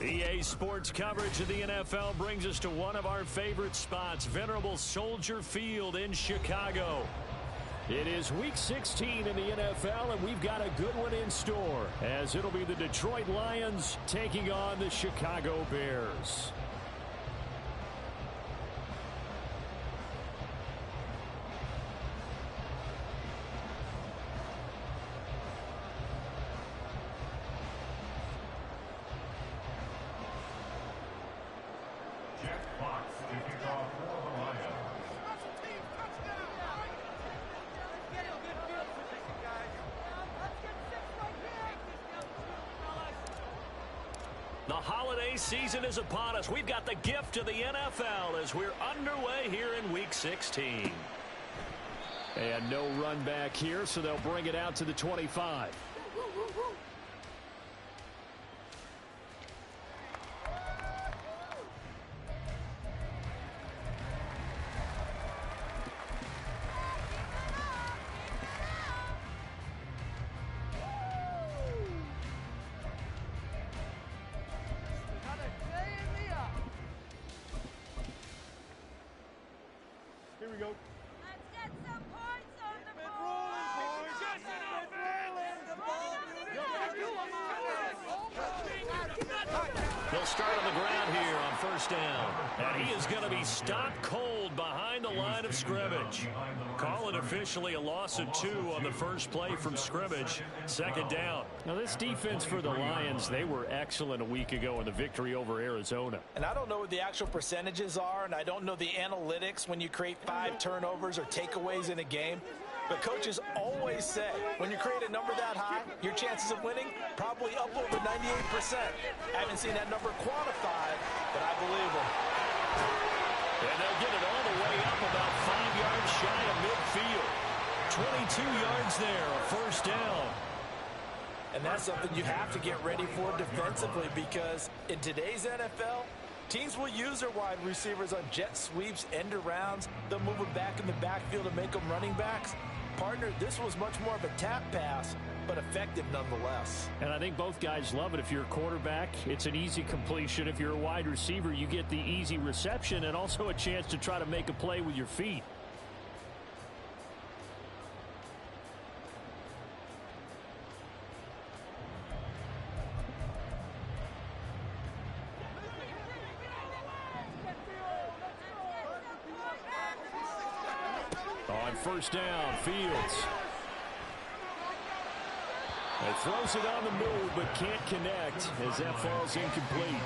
EA Sports coverage of the NFL brings us to one of our favorite spots, venerable Soldier Field in Chicago. It is Week 16 in the NFL, and we've got a good one in store, as it'll be the Detroit Lions taking on the Chicago Bears. The holiday season is upon us. We've got the gift of the NFL as we're underway here in Week 16. And no run back here, so they'll bring it out to the 25. Here we go. Let's get some points on the board. They'll start on the ground here on first down. And he is going to be stopped cold behind the line of scrimmage. Call it officially a loss of 2 on the first play from scrimmage. Second down. Now this defense for the Lions, they were excellent a week ago in the victory over Arizona. And I don't know what the actual percentages are, and I don't know the analytics when you create 5 turnovers or takeaways in a game. But coaches always say when you create a number that high, your chances of winning probably up over 98%. I haven't seen that number quantified, but I believe them. And they'll get it all the way up about 5 yards shy of midfield. 22 yards there, a first down. And that's something you have to get ready for defensively, because in today's NFL, teams will use their wide receivers on jet sweeps, end arounds. They'll move them back in the backfield and make them running backs. Partner, this was much more of a tap pass, but effective nonetheless. And I think both guys love it. If you're a quarterback, it's an easy completion. If you're a wide receiver, you get the easy reception and also a chance to try to make a play with your feet. On first down, Fields. He throws it on the move, but can't connect as that falls incomplete.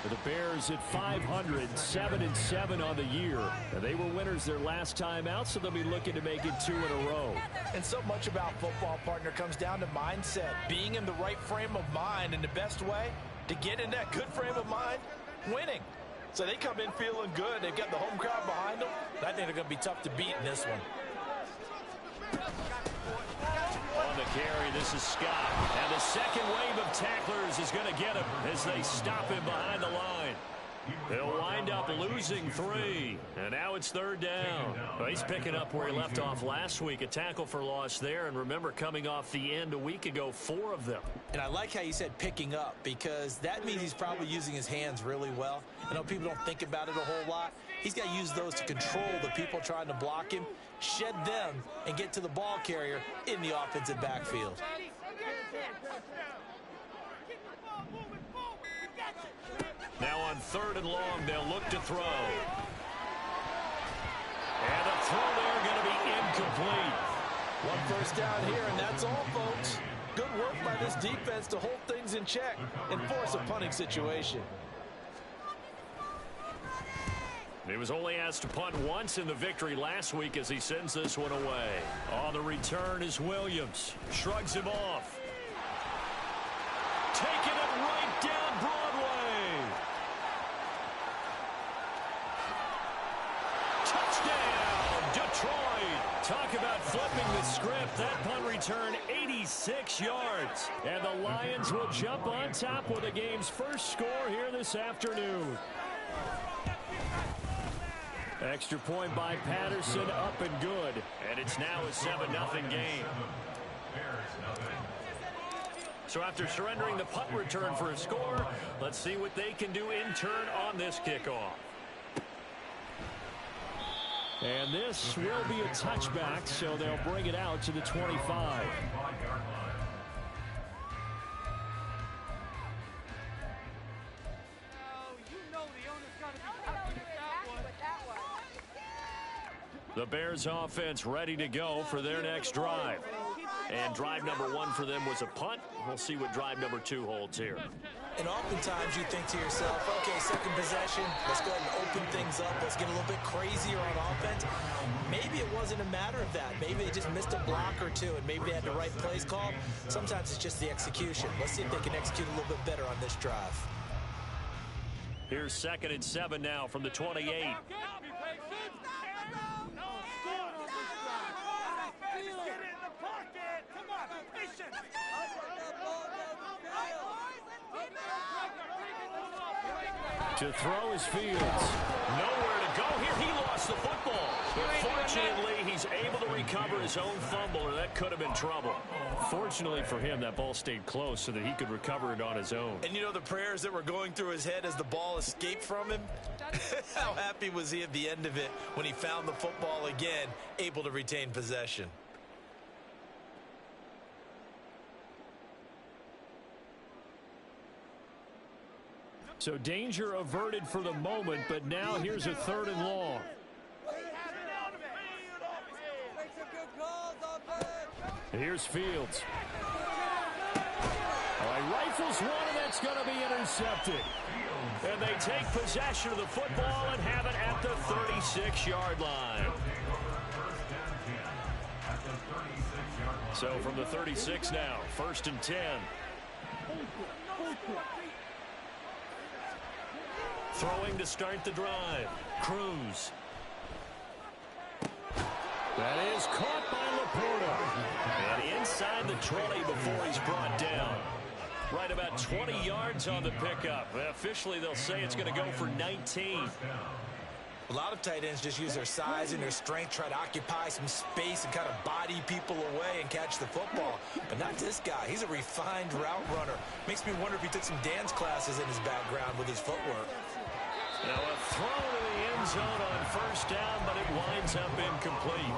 For the Bears at 500, 7-7 on the year. Now, they were winners their last time out, so they'll be looking to make it 2 in a row. And so much about football, partner, comes down to mindset. Being in the right frame of mind, and the best way to get in that good frame of mind, winning. So they come in feeling good. They've got the home crowd behind them. And I think they're going to be tough to beat in this one. On the carry, this is Scott. And the second wave of tacklers is going to get him as they stop him behind the line. They'll wind up losing 3. And now it's third down. Well, he's picking up where he left off last week. A tackle for loss there. And remember, coming off the end a week ago, 4 of them. And I like how you said picking up, because that means he's probably using his hands really well. I know people don't think about it a whole lot. He's got to use those to control the people trying to block him, shed them, and get to the ball carrier in the offensive backfield. Now on 3rd and long, they'll look to throw. And the throw there going to be incomplete. 1 first down here, and that's all, folks. Good work by this defense to hold things in check and force a punting situation. He was only asked to punt once in the victory last week as he sends this one away. On the return is Williams. Shrugs him off. Taking it right down Broadway. Touchdown, Detroit. Talk about flipping the script. That punt return, 86 yards. And the Lions will jump on top with the game's first score here this afternoon. Extra point by Patterson, up and good. And it's now a 7-0 game. So after surrendering the punt return for a score, let's see what they can do in turn on this kickoff. And this will be a touchback, so they'll bring it out to the 25. The Bears offense ready to go for their next drive. And drive number 1 for them was a punt. We'll see what drive number 2 holds here. And oftentimes you think to yourself, okay, second possession, let's go ahead and open things up. Let's get a little bit crazier on offense. Maybe it wasn't a matter of that. Maybe they just missed a block or two, and maybe they had the right plays call. Sometimes it's just the execution. Let's see if they can execute a little bit better on this drive. Here's 2nd and 7 now from the 28. To throw is Fields. Nowhere to go here. He lost the football. But fortunately, he's able to recover his own fumble, or that could have been trouble. Fortunately for him, that ball stayed close so that he could recover it on his own. And you know the prayers that were going through his head as the ball escaped from him? How happy was he at the end of it when he found the football again, able to retain possession? So danger averted for the moment, but now here's a 3rd and long. Here's Fields. All right, rifles one, and that's going to be intercepted. And they take possession of the football and have it at the 36-yard line. So from the 36 now, 1st and 10. Throwing to start the drive. Cruz. That is caught by Laporta. And inside the 20 before he's brought down. Right about 20 yards on the pickup. Officially, they'll say it's going to go for 19. A lot of tight ends just use their size and their strength, try to occupy some space and kind of body people away and catch the football. But not this guy. He's a refined route runner. Makes me wonder if he took some dance classes in his background with his footwork. Now a throw to the end zone on 1st down, but it winds up incomplete.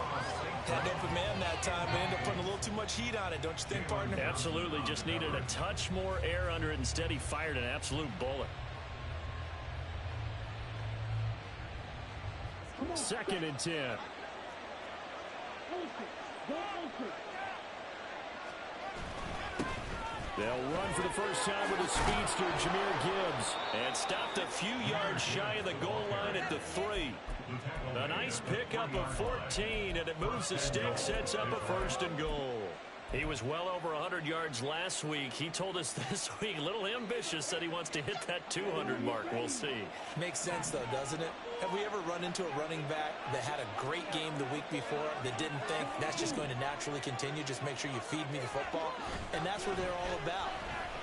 Had open man that time, but ended up putting a little too much heat on it, don't you think, partner? Absolutely. Just needed a touch more air under it. Instead, he fired an absolute bullet. 2nd and 10. They'll run for the first time with a speedster, Jahmyr Gibbs. And stopped a few yards shy of the goal line at the 3. A nice pickup of 14, and it moves the stick, sets up a 1st and goal. He was well over 100 yards last week. He told us this week, a little ambitious, that he wants to hit that 200 mark. We'll see. Makes sense, though, doesn't it? Have we ever run into a running back that had a great game the week before that didn't think that's just going to naturally continue? Just make sure you feed me the football. And that's what they're all about.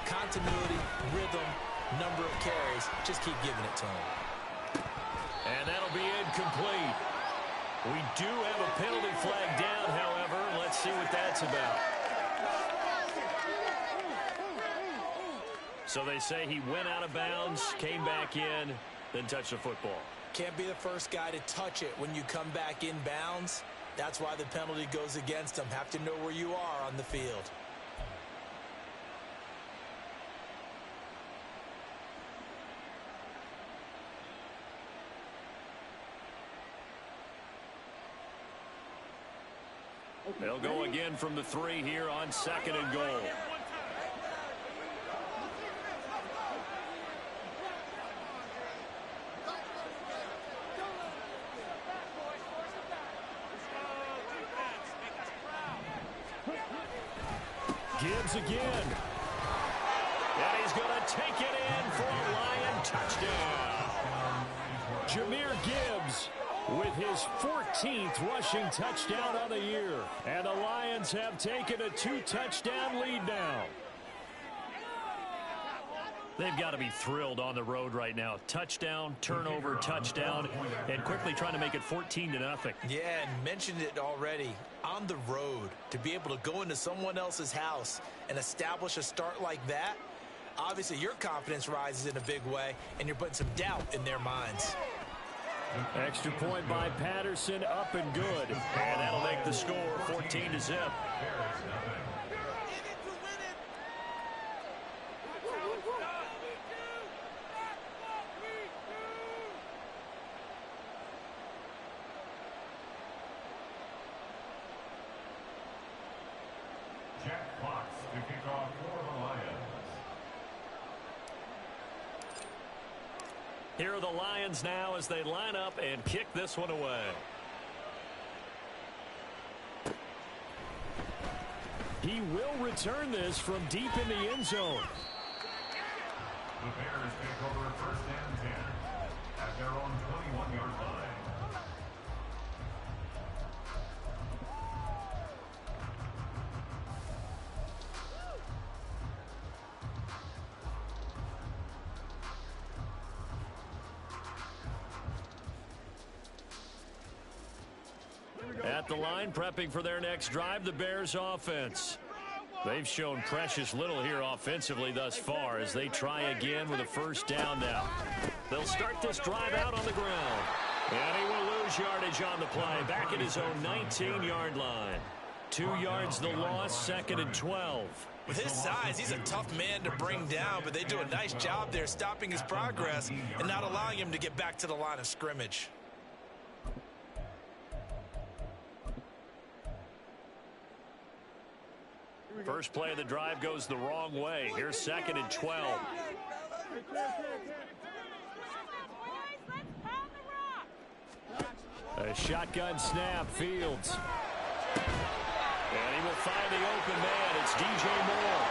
Continuity, rhythm, number of carries. Just keep giving it to him. And that'll be incomplete. We do have a penalty flag down, however. Let's see what that's about. So they say he went out of bounds, came back in, then touched the football. Can't be the first guy to touch it when you come back in bounds. That's why the penalty goes against him. Have to know where you are on the field. They'll go again from the 3 here on 2nd and goal. Gibbs again. And he's going to take it in for a Lion touchdown. Jahmyr Gibbs with his 14th rushing touchdown of the year. And the Lions have taken a 2-touchdown lead now. They've got to be thrilled on the road right now. Touchdown, turnover, touchdown, and quickly trying to make it 14-0. Yeah, and mentioned it already. On the road, to be able to go into someone else's house and establish a start like that, obviously your confidence rises in a big way, and you're putting some doubt in their minds. Extra point by Patterson, up and good. And that'll make the score 14-0. To kick off for the Lions. Here are the Lions now as they line up and kick this one away. He will return this from deep in the end zone. The Bears take over first and 10 at their own 21-yard line. At the line, prepping for their next drive, the Bears offense. They've shown precious little here offensively thus far as they try again with a first down now. They'll start this drive out on the ground. And he will lose yardage on the play, back at his own 19-yard line. 2 yards the loss, 2nd and 12. With his size, he's a tough man to bring down, but they do a nice job there stopping his progress and not allowing him to get back to the line of scrimmage. First play of the drive goes the wrong way. Here's 2nd and 12. A shotgun snap, Fields. And he will find the open man. It's DJ Moore.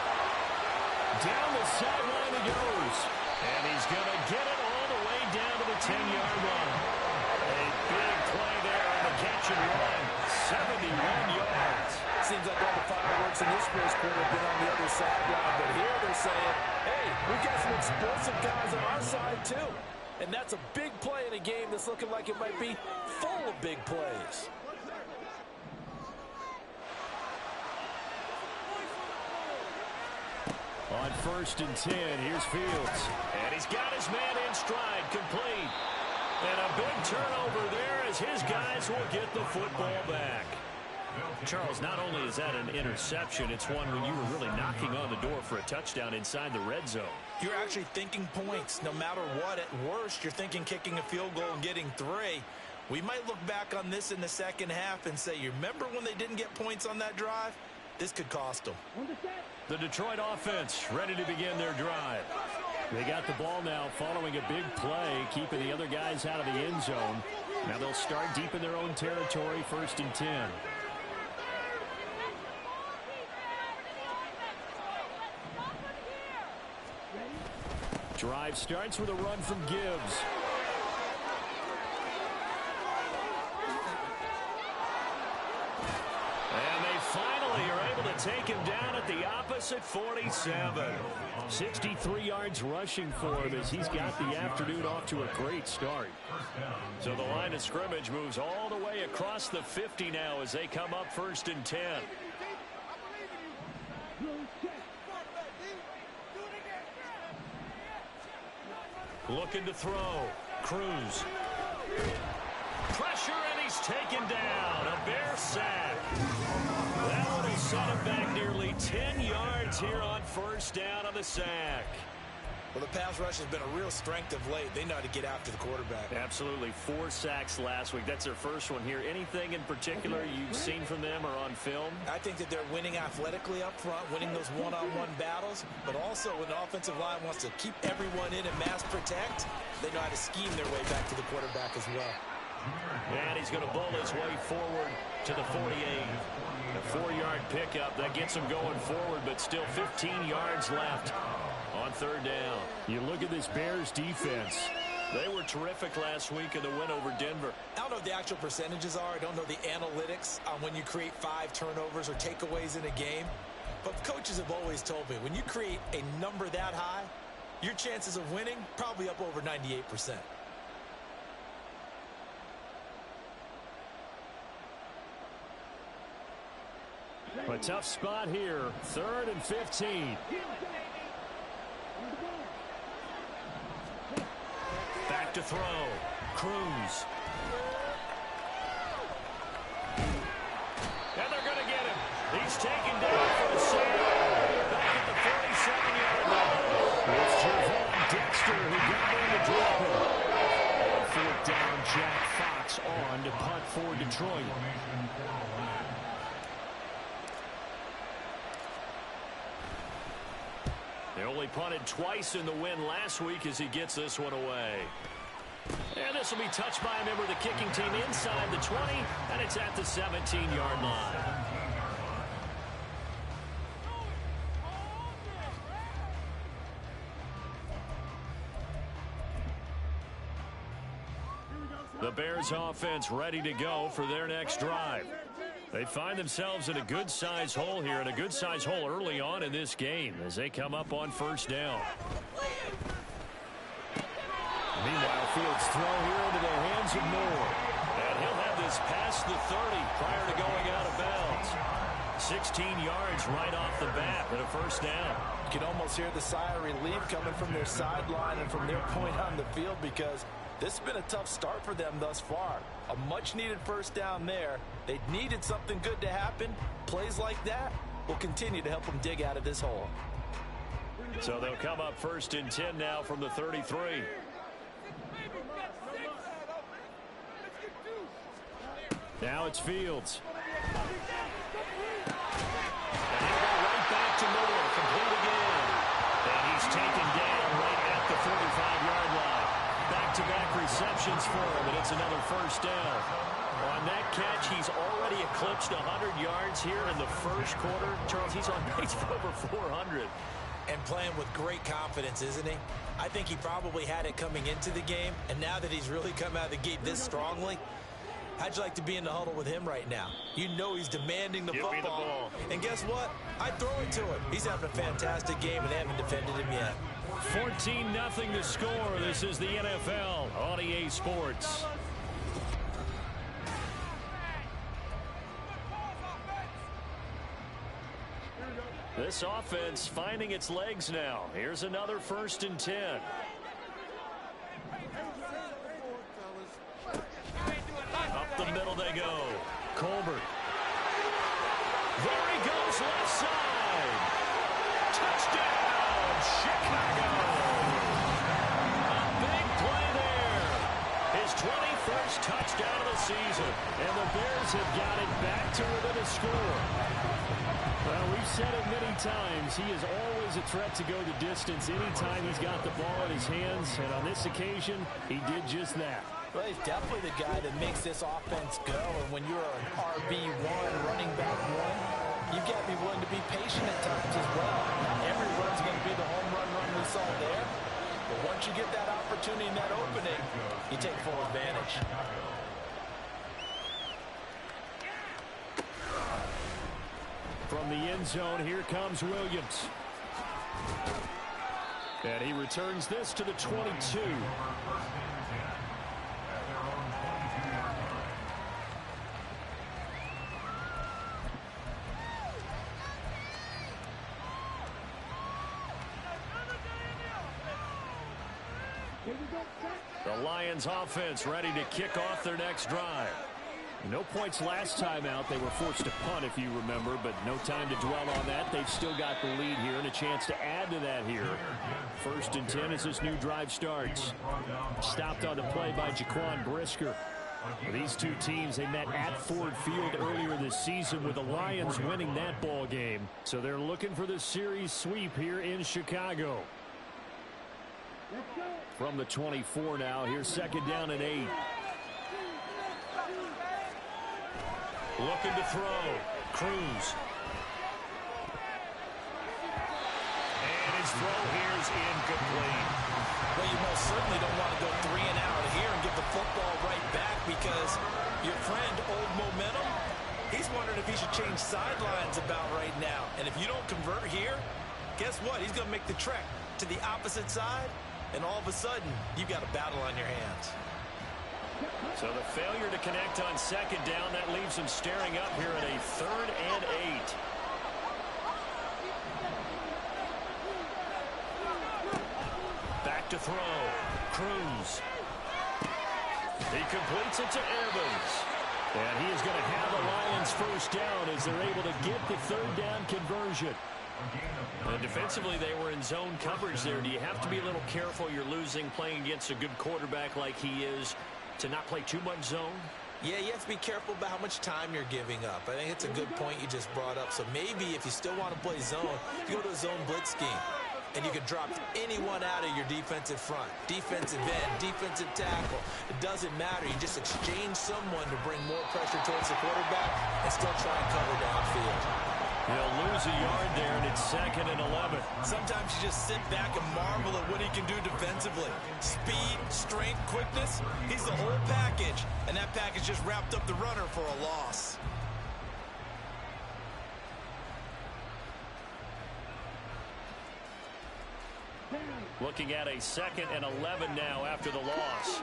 Down the sideline he goes. And he's going to get it all the way down to the 10-yard line. A big play there on the catch and run. 71 yards. Seems like all the fireworks in this first quarter have been on the other sideline, but here they're saying, hey, we've got some explosive guys on our side too. And that's a big play in a game that's looking like it might be full of big plays. On 1st and 10, here's Fields. And he's got his man in stride, complete. And a big turnover there as his guys will get the football back. Charles, not only is that an interception, it's one when you were really knocking on the door for a touchdown inside the red zone. You're actually thinking points. No matter what, at worst, you're thinking kicking a field goal and getting 3. We might look back on this in the second half and say, you remember when they didn't get points on that drive? This could cost them. The Detroit offense ready to begin their drive. They got the ball now following a big play, keeping the other guys out of the end zone. Now they'll start deep in their own territory, 1st and 10. Drive starts with a run from Gibbs. And they finally are able to take him down at the opposite 47. 63 yards rushing for him as he's got the afternoon off to a great start. So the line of scrimmage moves all the way across the 50 now as they come up 1st and 10. Looking to throw. Cruz. Pressure, and he's taken down. A Bear sack. That one will set him back nearly 10 yards here on 1st down on the sack. Well, the pass rush has been a real strength of late. They know how to get after the quarterback. Absolutely. 4 sacks last week. That's their first one here. Anything in particular you've seen from them or on film? I think that they're winning athletically up front, winning those one-on-one battles, but also when the offensive line wants to keep everyone in and mass protect, they know how to scheme their way back to the quarterback as well. And he's going to bowl his way forward to the 48. A 4-yard pickup that gets him going forward, but still 15 yards left on 3rd down. You look at this Bears defense. They were terrific last week in the win over Denver. I don't know what the actual percentages are. I don't know the analytics on when you create 5 turnovers or takeaways in a game. But coaches have always told me, when you create a number that high, your chances of winning probably up over 98%. A tough spot here. 3rd and 15. Back to throw. Cruz. And they're going to get him. He's taken down for a sail. Back at the 47-yard line. It's Javon Dexter who got in to drop him. On 4th down, Jack Fox on to punt for Detroit. They only punted twice in the win last week as he gets this one away. And this will be touched by a member of the kicking team inside the 20, and it's at the 17-yard line. The Bears offense ready to go for their next drive. They find themselves in a good-sized hole here, and a good-sized hole early on in this game as they come up on 1st down. Meanwhile, Fields throw here into the hands of Moore. And he'll have this past the 30 prior to going out of bounds. 16 yards right off the bat and a 1st down. You can almost hear the sigh of relief coming from their sideline and from their point on the field, because this has been a tough start for them thus far. A much-needed 1st down there. They needed something good to happen. Plays like that will continue to help them dig out of this hole. So they'll come up 1st and 10 now from the 33. Now it's Fields. And he'll go right back to Moore. Complete again. And he's taken down right at the 45-yard line. Back-to-back receptions for him, and it's another 1st down. On that catch, he's already eclipsed 100 yards here in the 1st quarter. Charles, he's on pace for over 400. And playing with great confidence, isn't he? I think he probably had it coming into the game, and now that he's really come out of the gate this strongly, how'd you like to be in the huddle with him right now? You know he's demanding the football. Give me the ball. And guess what? I'd throw it to him. He's having a fantastic game, and they haven't defended him yet. 14-0 to score. This is the NFL on EA Sports. This offense finding its legs now. Here's another 1st and 10. Up the middle they go. Colbert. There he goes, left side. Touchdown, Chicago. A big play there. His 21st touchdown of the season. And the Bears have got it back to within a score. Well, we've said it many times. He is always a threat to go the distance anytime he's got the ball in his hands. And on this occasion, he did just that. Well, he's definitely the guy that makes this offense go. And when you're an RB1, running back one, you've got to be willing to be patient at times as well. Not every run's going to be the home run we saw there. But once you get that opportunity and that opening, you take full advantage. From the end zone, here comes Williams. And he returns this to the 22. The Lions offense ready to kick off their next drive. No points last time out. They were forced to punt, if you remember, but no time to dwell on that. They've still got the lead here and a chance to add to that here. 1st and 10 as this new drive starts. Stopped on the play by Jaquan Brisker. These two teams, they met at Ford Field earlier this season with the Lions winning that ball game. So they're looking for the series sweep here in Chicago. From the 24 now, here's 2nd down and 8. Looking to throw. Cruz. And his throw here is incomplete. Well, you most certainly don't want to go 3 and out here and give the football right back, because your friend, Old Momentum, he's wondering if he should change sidelines about right now. And if you don't convert here, guess what? He's going to make the trek to the opposite side, and all of a sudden, you've got a battle on your hands. So the failure to connect on second down, that leaves them staring up here at a 3rd and 8. Back to throw. Cruz. He completes it to Evans. And he is going to have the Lions first down as they're able to get the 3rd down conversion. And defensively, they were in zone coverage there. Do you have to be a little careful? You're losing playing against a good quarterback like he is to not play too much zone? Yeah, you have to be careful about how much time you're giving up. I think it's a good point you just brought up. So maybe if you still want to play zone, you go to a zone blitz scheme. And you can drop anyone out of your defensive front. Defensive end, defensive tackle. It doesn't matter. You just exchange someone to bring more pressure towards the quarterback and still try and cover downfield. He'll lose a yard there, and it's 2nd and 11. Sometimes you just sit back and marvel at what he can do defensively. Speed, strength, quickness. He's the whole package. And that package just wrapped up the runner for a loss. Looking at a 2nd and 11 now after the loss.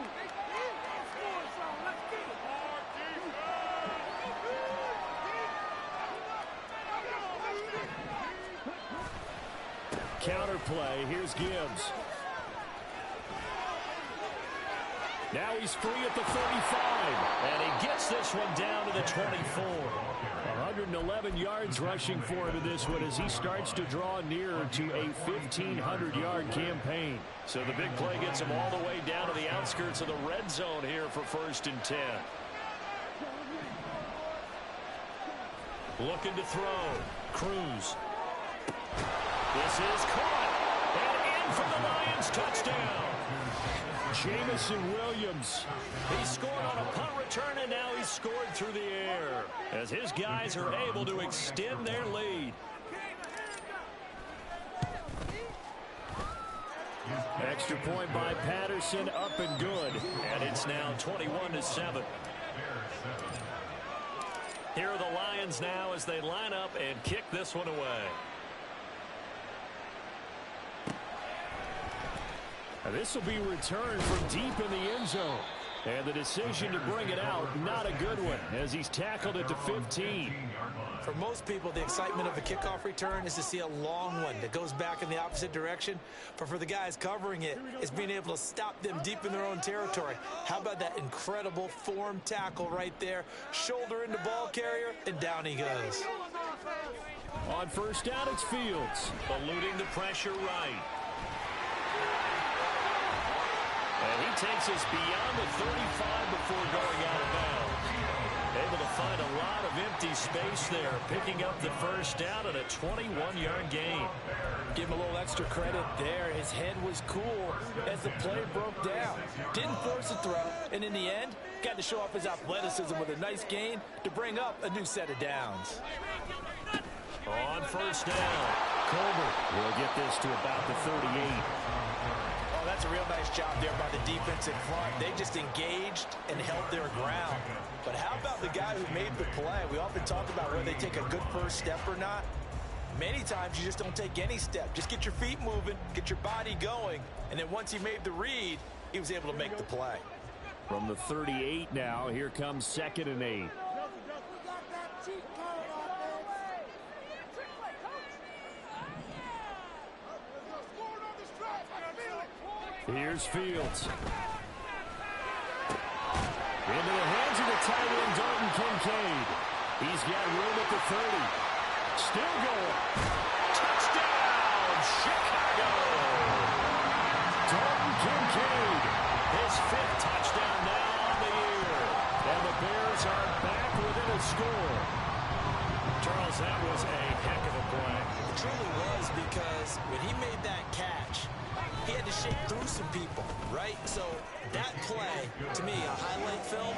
Counter play. Here's Gibbs. Now he's free at the 35. And he gets this one down to the 24. 111 yards rushing for him in this one as he starts to draw nearer to a 1,500-yard campaign. So the big play gets him all the way down to the outskirts of the red zone here for 1st and 10. Looking to throw. Cruz. This is caught. And in for the Lions touchdown. Jamison Williams. He scored on a punt return, and now he's scored through the air as his guys are able to extend their lead. Extra point by Patterson, up and good. And it's now 21-7. Here are the Lions now as they line up and kick this one away. And this will be returned from deep in the end zone. And the decision to bring it out, not a good one, as he's tackled it to 15. For most people, the excitement of a kickoff return is to see a long one that goes back in the opposite direction. But for the guys covering it, it's being able to stop them deep in their own territory. How about that incredible form tackle right there? Shoulder into ball carrier, and down he goes. On first down, it's Fields. Eluding the pressure right. And he takes us beyond the 35 before going out of bounds. Able to find a lot of empty space there, picking up the first down at a 21-yard gain. Give him a little extra credit there. His head was cool as the play broke down. Didn't force a throw, and in the end, got to show off his athleticism with a nice gain to bring up a new set of downs. On first down, Colbert will get this to about the 38. Oh, that's a real nice job there by the defensive front. They just engaged and held their ground. But how about the guy who made the play? We often talk about whether they take a good first step or not. Many times you just don't take any step. Just get your feet moving, get your body going, and then once he made the read, he was able to make the play. From the 38 now, here comes 2nd and 8. Here's Fields. Into the hands of the tight end, Dalton Kincaid. He's got room at the 30. Still going. Touchdown, Chicago! Dalton Kincaid, his 5th touchdown now on the year. And the Bears are back within a score. Charles, that was a heck of a play. It truly was, because when he made that catch, he had to shake through some people, right? So that play, to me, a highlight film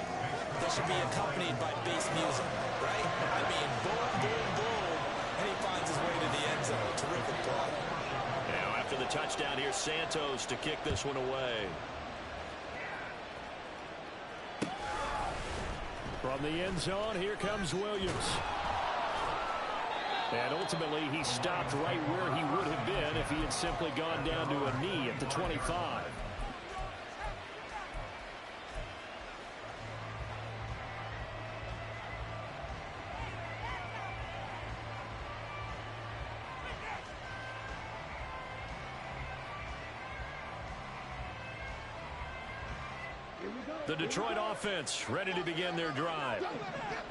that should be accompanied by bass music, right? I mean, boom, boom, boom, and he finds his way to the end zone. Terrific play. Now, after the touchdown, here's Santos to kick this one away. From the end zone, here comes Williams. And ultimately, he stopped right where he would have been if he had simply gone down to a knee at the 25. The Detroit offense ready to begin their drive.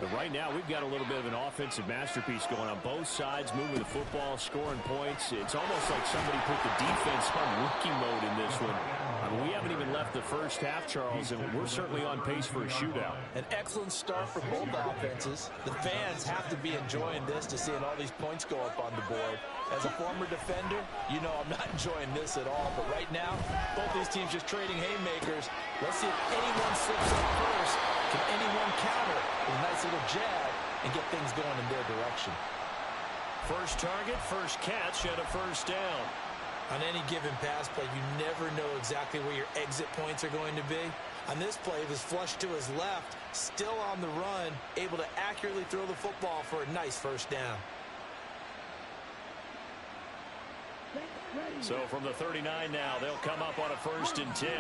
And right now, we've got a little bit of an offensive masterpiece going on both sides, moving the football, scoring points. It's almost like somebody put the defense on rookie mode in this one. I mean, we haven't even left the first half, Charles, and we're certainly on pace for a shootout. An excellent start for both offenses. The fans have to be enjoying this to seeing all these points go up on the board. As a former defender, you know I'm not enjoying this at all. But right now, both these teams just trading haymakers. Let's see if anyone slips up first. Can anyone counter with a nice little jab and get things going in their direction? First target, first catch, and a first down. On any given pass play, you never know exactly where your exit points are going to be. On this play, he was flushed to his left, still on the run, able to accurately throw the football for a nice first down. So from the 39 now, they'll come up on a 1st and 10.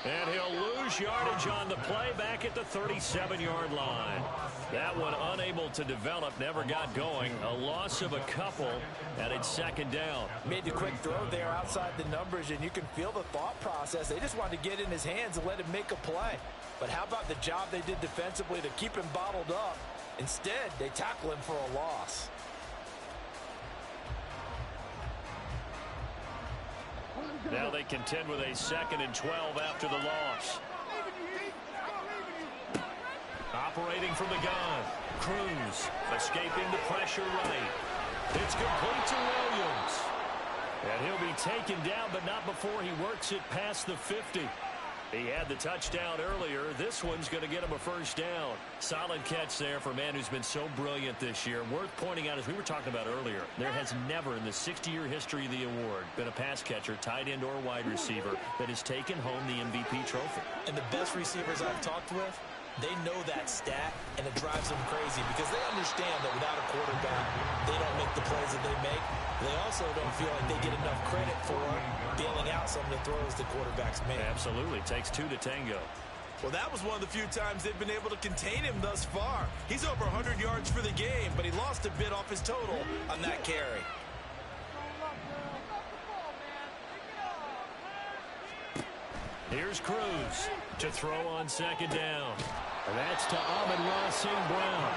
And he'll lose yardage on the play back at the 37-yard line. That one unable to develop, never got going. A loss of a couple, and it's 2nd down. Made the quick throw there outside the numbers, and you can feel the thought process. They just wanted to get in his hands and let him make a play. But how about the job they did defensively to keep him bottled up? Instead, they tackle him for a loss. Now they contend with a 2nd and 12 after the loss. Operating from the gun. Cruz escaping the pressure right. It's complete to Williams. And he'll be taken down, but not before he works it past the 50. He had the touchdown earlier. This one's going to get him a first down. Solid catch there for a man who's been so brilliant this year. Worth pointing out, as we were talking about earlier, there has never in the 60-year history of the award been a pass catcher, tight end, or wide receiver that has taken home the MVP trophy. And the best receivers I've talked with, they know that stat, and it drives them crazy because they understand that without a quarterback, they don't make the plays that they make. They also don't feel like they get enough credit for bailing out some of the throws the quarterbacks make. Absolutely. Takes two to tango. Well, that was one of the few times they've been able to contain him thus far. He's over 100 yards for the game, but he lost a bit off his total on that carry. Here's Cruz to throw on 2nd down. And that's to Amon-Ra St. Brown.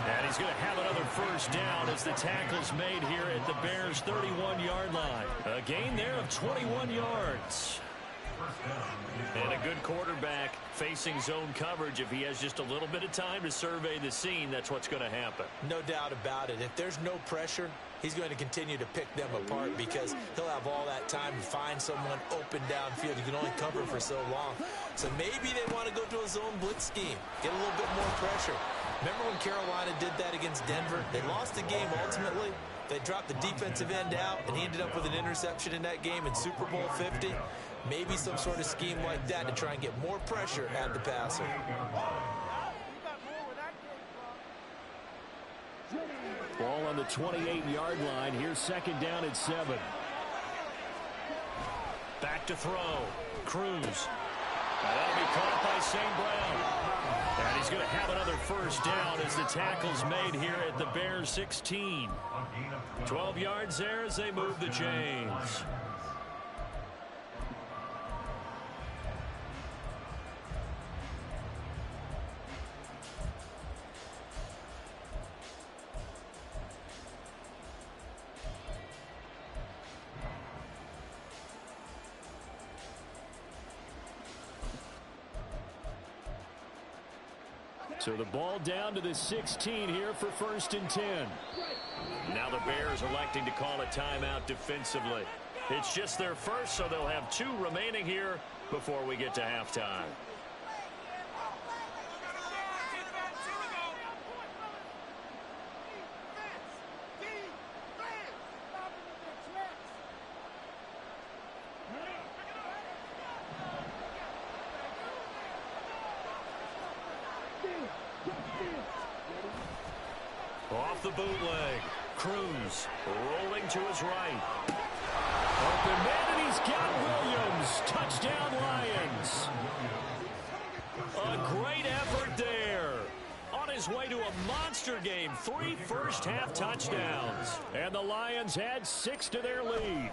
And he's going to have another first down as the tackle's made here at the Bears' 31-yard line. A gain there of 21 yards. And a good quarterback facing zone coverage. If he has just a little bit of time to survey the scene, that's what's going to happen. No doubt about it. If there's no pressure, he's going to continue to pick them apart because he'll have all that time to find someone open downfield. He can only cover for so long. So maybe they want to go to a zone blitz scheme, get a little bit more pressure. Remember when Carolina did that against Denver? They lost the game ultimately. They dropped the defensive end out, and he ended up with an interception in that game in Super Bowl 50. Maybe some sort of scheme like that to try and get more pressure at the passer. Ball on the 28-yard line. Here's 2nd down at 7. Back to throw. Cruz. And that'll be caught by St. Brown. And he's going to have another first down as the tackle's made here at the Bears' 16. 12 yards there as they move the chains. So the ball down to the 16 here for 1st and 10. Now the Bears electing to call a timeout defensively. It's just their first, so they'll have 2 remaining here before we get to halftime. Off the bootleg. Cruz rolling to his right. Open man, and he's got Williams. Touchdown, Lions. A great effort there. On his way to a monster game. 3 first-half touchdowns. And the Lions add 6 to their lead.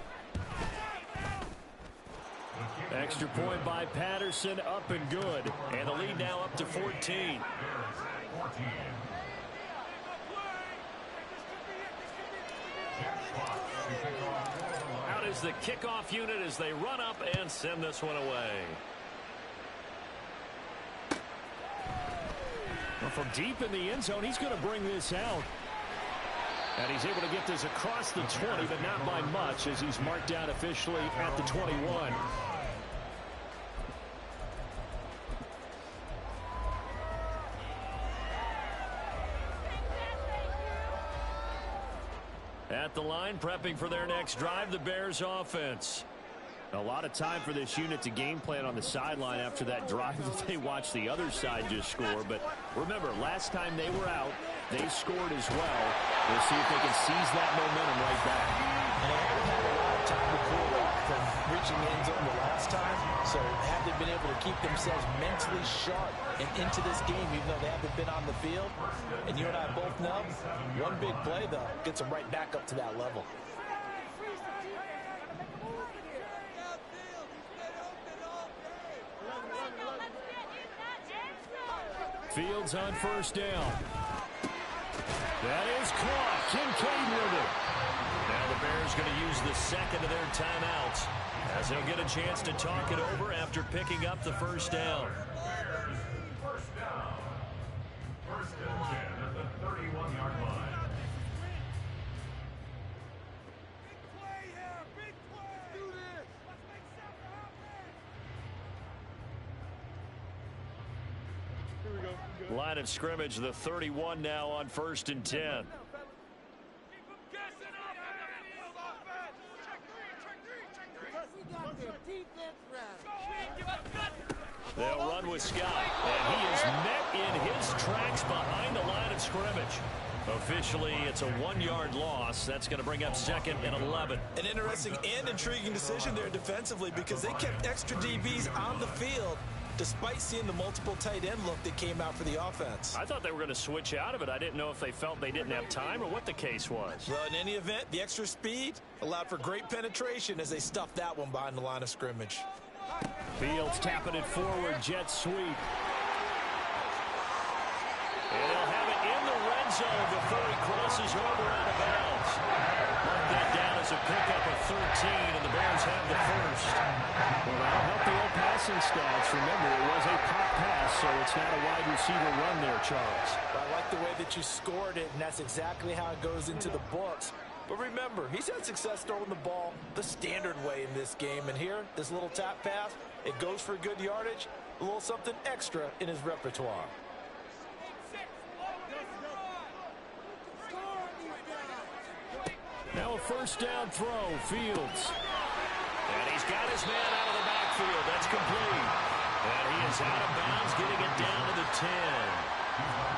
Extra point by Patterson, up and good. And the lead now up to 14. Out is the kickoff unit as they run up and send this one away. Well, from deep in the end zone, he's going to bring this out. And he's able to get this across the 20, but not by much, as he's marked down officially at the 21. At the line, prepping for their next drive, the Bears offense. A lot of time for this unit to game plan on the sideline after that drive that they watched the other side just score. But remember, last time they were out, they scored as well. We'll see if they can seize that momentum right back. And they haven't had a lot of time to pull back from reaching the end zone the last time. So have they been able to keep themselves mentally sharp and into this game, even though they haven't been on the field? And you and I both know, one big play, though, gets them right back up to that level. Fields on first down. That is caught. Kincaid with it. Now the Bears going to use the second of their timeouts as they'll get a chance to talk it over after picking up the first down. First down. First and 10 at the 31-yard line. Big play here. Big play. Do this. Let's make something happen. Line of scrimmage, the 31 now on first and 10. Keep them guessing up in the field offense. Check three. We got their defense right. They'll run with Scott, and he is met in his tracks behind the line of scrimmage. Officially, it's a 1-yard loss. That's going to bring up second and 11. An interesting and intriguing decision there defensively, because they kept extra DBs on the field despite seeing the multiple tight end look that came out for the offense. I thought they were going to switch out of it. I didn't know if they felt they didn't have time or what the case was. Well, in any event, the extra speed allowed for great penetration as they stuffed that one behind the line of scrimmage. Fields tapping it forward, jet sweep. And they'll have it in the red zone before he crosses over out of bounds. Mark that down as a pickup of 13, and the Bears have the first. Well, that'll help the old passing stats. Remember, it was a pop pass, so it's not a wide receiver run there, Charles. I like the way that you scored it, and that's exactly how it goes into the books. But remember, he's had success throwing the ball the standard way in this game. And here, this little tap pass, it goes for good yardage, a little something extra in his repertoire. Now a first down throw, Fields. And he's got his man out of the backfield. That's complete. And he is out of bounds, getting it down to the 10.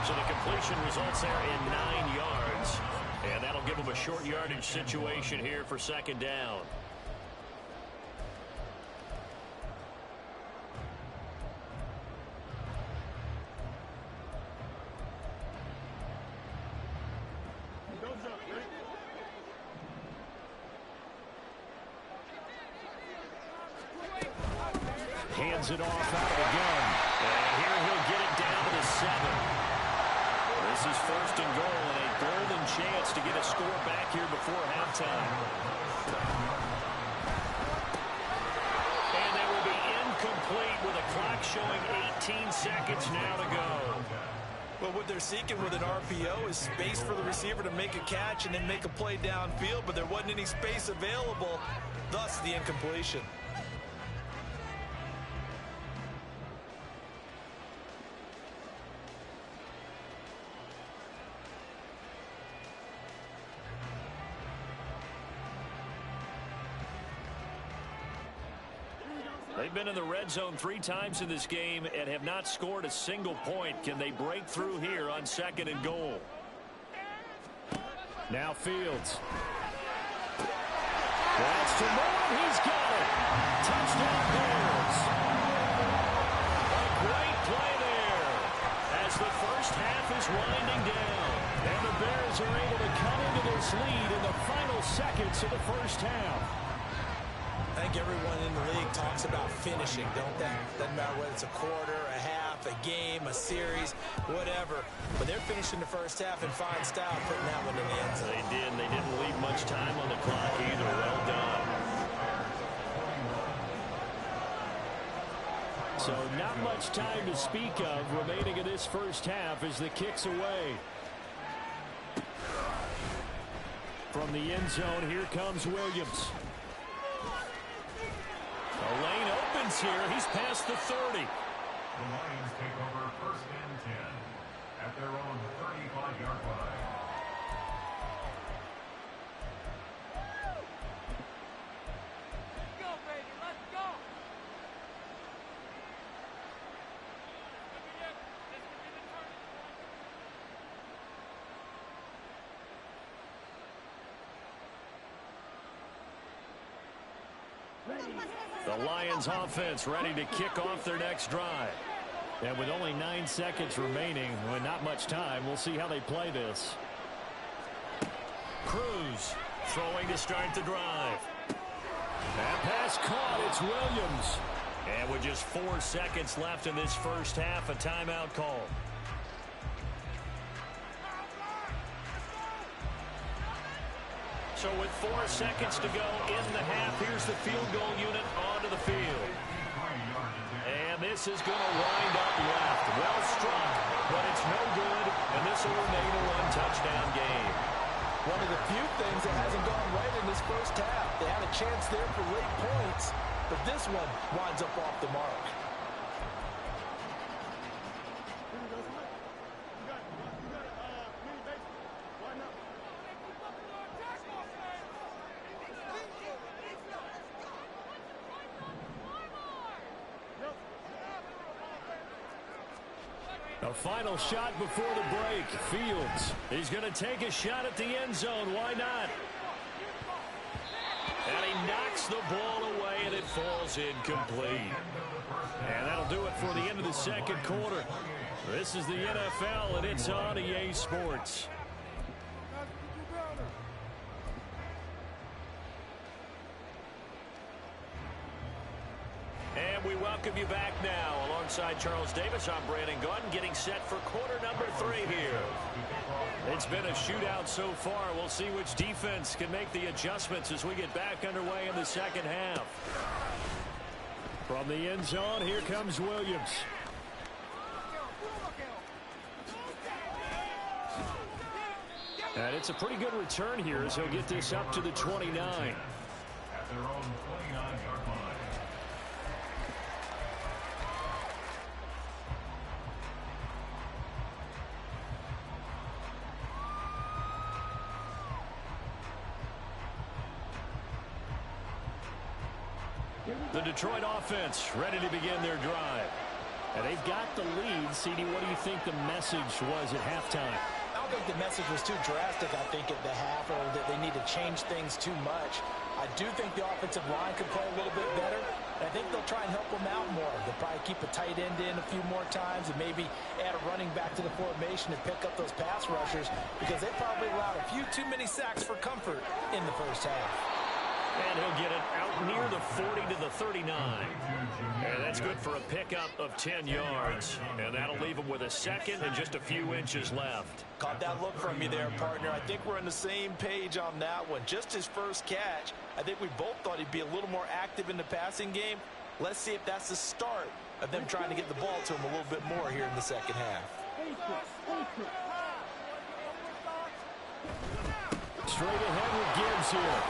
So the completion results there in 9 yards. And that'll give him a short yardage situation here for second down. Hands it off out of the gun. And here he'll get it down to the 7. This is first and goal, and a golden chance to get a score back here before halftime. And they will be incomplete with a clock showing 18 seconds now to go. Well, what they're seeking with an RPO is space for the receiver to make a catch and then make a play downfield, but there wasn't any space available, thus the incompletion. They've been in the red zone 3 times in this game and have not scored a single point. Can they break through here on second and goal? Now Fields. That's to Moore. He's got it. Touchdown Bears. A great play there as the first half is winding down. And the Bears are able to come into this lead in the final seconds of the first half. I think everyone in the league talks about finishing, don't they? Doesn't matter whether it's a quarter, a half, a game, a series, whatever. But they're finishing the first half in fine style, putting that one in the end zone. They did, and they didn't leave much time on the clock either. Well done. So not much time to speak of remaining in this first half as the kick's away. From the end zone, here comes Williams. The lane opens here. He's past the 30. The Lions take over first and 10 at their own 35-yard line. Let's go, baby. Let's go. The Lions offense ready to kick off their next drive. And with only 9 seconds remaining, with not much time, we'll see how they play this. Cruz throwing to start the drive. That pass caught. It's Williams. And with just 4 seconds left in this first half, a timeout call. So with 4 seconds to go in the half, here's the field goal unit onto the field. And this is going to wind up left. Well struck, but it's no good, and this will remain a one-touchdown game. One of the few things that hasn't gone right in this first half. They had a chance there for late points, but this one winds up off the mark. A final shot before the break. Fields. He's going to take a shot at the end zone. Why not? And he knocks the ball away, and it falls incomplete. And that'll do it for the end of the second quarter. This is the NFL, and it's on EA Sports. And we welcome you back now. Alongside Charles Davis, I'm Brandon Gunn, getting set for quarter number 3 here. It's been a shootout so far. We'll see which defense can make the adjustments as we get back underway in the second half. From the end zone, here comes Williams. And it's a pretty good return here as he'll get this up to the 29. At their own 29-yard line. The Detroit offense ready to begin their drive. And they've got the lead. CD, what do you think the message was at halftime? I don't think the message was too drastic, I think, at the half, or that they need to change things too much. I do think the offensive line could play a little bit better. And I think they'll try and help them out more. They'll probably keep a tight end in a few more times and maybe add a running back to the formation to pick up those pass rushers, because they probably allowed a few too many sacks for comfort in the first half. And he'll get it out near the 40 to the 39. And that's good for a pickup of 10 yards. And that'll leave him with a second and just a few inches left. Caught that look from you there, partner. I think we're on the same page on that one. Just his first catch. I think we both thought he'd be a little more active in the passing game. Let's see if that's the start of them trying to get the ball to him a little bit more here in the second half. Straight ahead with Gibbs here.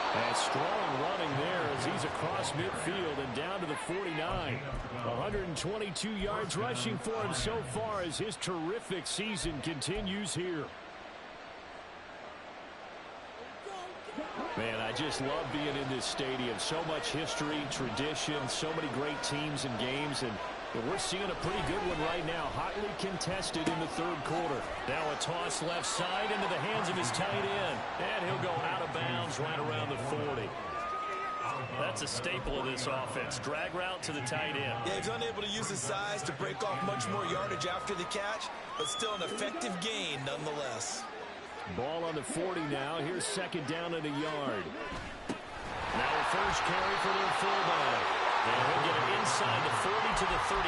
And strong running there as he's across midfield and down to the 49. 122 yards rushing for him so far as his terrific season continues here. Man, I just love being in this stadium. So much history, tradition, so many great teams and games. And But we're seeing a pretty good one right now. Hotly contested in the third quarter. Now a toss left side into the hands of his tight end. And he'll go out of bounds right around the 40. That's a staple of this offense. Drag route to the tight end. Yeah, he's unable to use his size to break off much more yardage after the catch, but still an effective gain nonetheless. Ball on the 40 now. Here's second down and a yard. Now a first carry for their fullback. And he'll get it inside the 40 to the 39.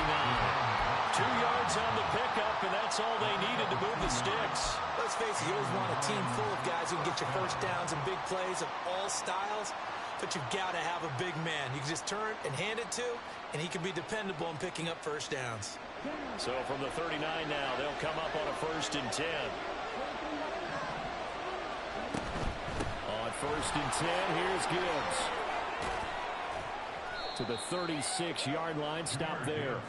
2 yards on the pickup, and that's all they needed to move the sticks. Let's face it, you always want a team full of guys who can get you first downs and big plays of all styles, but you've got to have a big man. You can just turn and hand it to, and he can be dependable in picking up first downs. So from the 39 now, they'll come up on a 1st and 10. On 1st and 10, here's Gibbs. To the 36-yard line, stop there.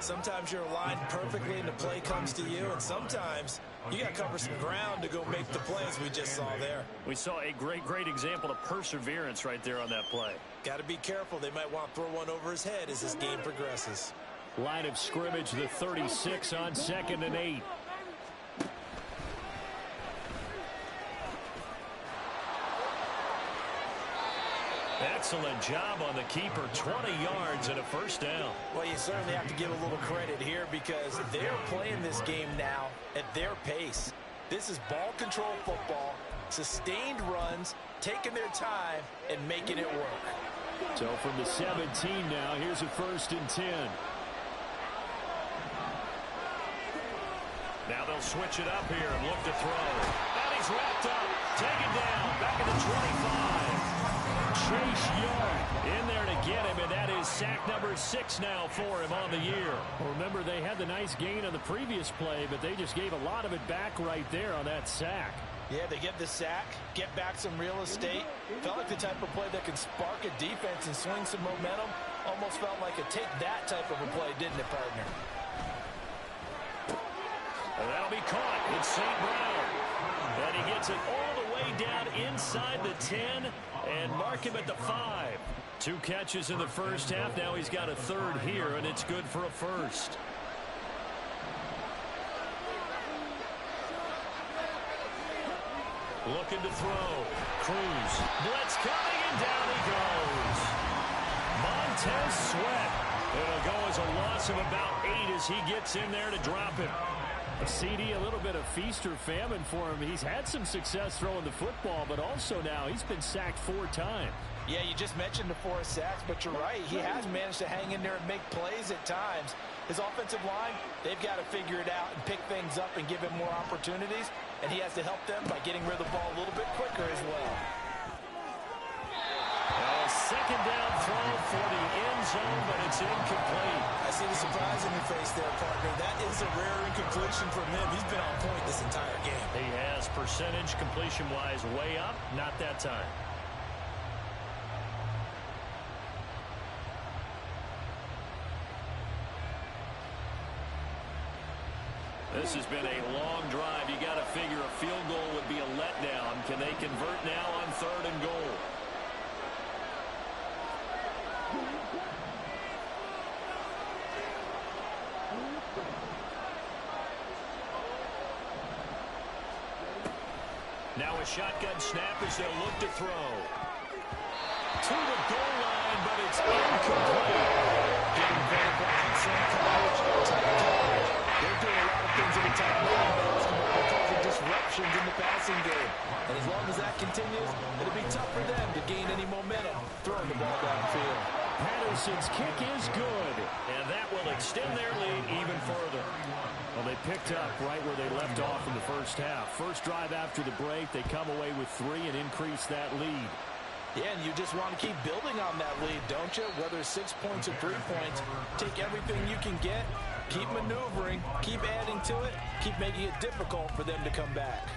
Sometimes you're aligned perfectly and the play comes to you, and sometimes you got to cover some ground to go make the plays we just saw there. We saw a great example of perseverance right there on that play. Got to be careful. They might want to throw one over his head as this game progresses. Line of scrimmage, the 36 on 2nd and 8. Excellent job on the keeper. 20 yards and a first down. Well, you certainly have to give a little credit here because they're playing this game now at their pace. This is ball control football, sustained runs, taking their time, and making it work. So from the 17 now, here's a 1st and 10. Now they'll switch it up here and look to throw. And he's wrapped up. Taken down. Back at the 25. Chase Young in there to get him, and that is sack number 6 now for him on the year. Well, remember, they had the nice gain on the previous play, but they just gave a lot of it back right there on that sack. Yeah, they get the sack, get back some real estate. Felt like the type of play that can spark a defense and swing some momentum. Almost felt like a take that type of a play, didn't it, partner? And that'll be caught. It's St. Brown. And he gets it all the way down inside the 10 and mark him at the 5. 2 catches in the first half. Now he's got a 3rd here, and it's good for a 1st. Looking to throw. Cruz. Blitz coming, and down he goes. Montez Sweat. It'll go as a loss of about 8 as he gets in there to drop him. A CD, a little bit of feast or famine for him. He's had some success throwing the football, but also now he's been sacked 4 times. Yeah, you just mentioned the 4 sacks, but you're right. He has managed to hang in there and make plays at times. His offensive line, they've got to figure it out and pick things up and give him more opportunities, and he has to help them by getting rid of the ball a little bit quicker as well. A second down throw for the end zone, but it's incomplete. I see the surprise in your face there, partner. That is a rare incompletion from him. He's been on point this entire game. He has percentage completion-wise way up, not that time. This has been a long drive. You got to figure a field goal would be a letdown. Can they convert now on 3rd and goal? Now a shotgun snap as they'll look to throw. To the goal line, but it's incomplete. Getting vertical outside coverage, tight coverage. They're doing a lot of things in the tight windows to cause disruptions in the passing game. And as long as that continues, it'll be tough for them to gain any momentum throwing the ball downfield. Patterson's kick is good. And that will extend their lead even further. Well, they picked up right where they left off in the first half. First drive after the break, they come away with 3 and increase that lead. Yeah, and you just want to keep building on that lead, don't you? Whether 6 points or 3 points, take everything you can get, keep maneuvering, keep adding to it, keep making it difficult for them to come back.